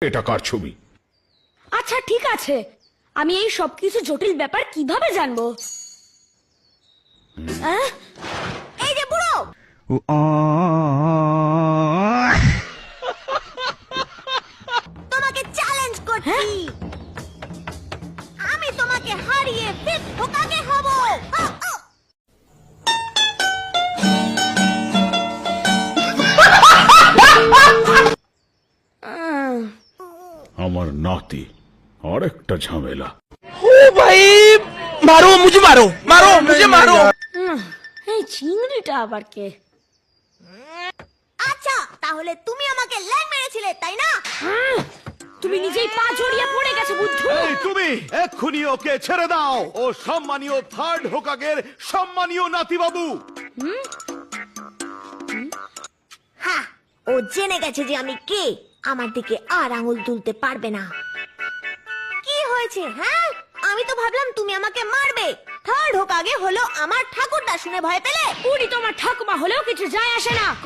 এটা কার ছবি? আচ্ছা ঠিক আছে, আমি এই সবকিছু জটিল ব্যাপার কিভাবে জানবো? এই যে বুড়ো, তোমাকে চ্যালেঞ্জ করছি। আমি তোমাকে হারিয়ে ফির হোকাগে হব। আমার নাতি আরেকটা ঝামেলা। ओ भाई मारो मुझे, मारो मारो मुझे, मारो। এই চিংড়িটা আবার কে? আচ্ছা তাহলে তুমি আমাকে ল্যাং মেরেছিলে তাই না? তুমি নিজেই পা জড়িয়ে পড়ে গেছে বুদ্ধু। এই তুমি এক্ষুনি ওকে ছেড়ে দাও। ও সম্মানীয় থার্ড হোকাগের সম্মানীয় নাতি বাবু। হ্যাঁ, ও জেনে গেছে যে আমি কে। আমার দিকে আর আঙুল তুলতে পারবে না। কি হয়েছে? হ্যাঁ, আমি তো ভাবলাম তুমি আমাকে মারবে। থার্ড হোকাগে হলো আমার ঠাকুরদা, শুনে ভয় পেলে? উনি তোমার ঠাকুমা হলেও কিছু যায় আসে না।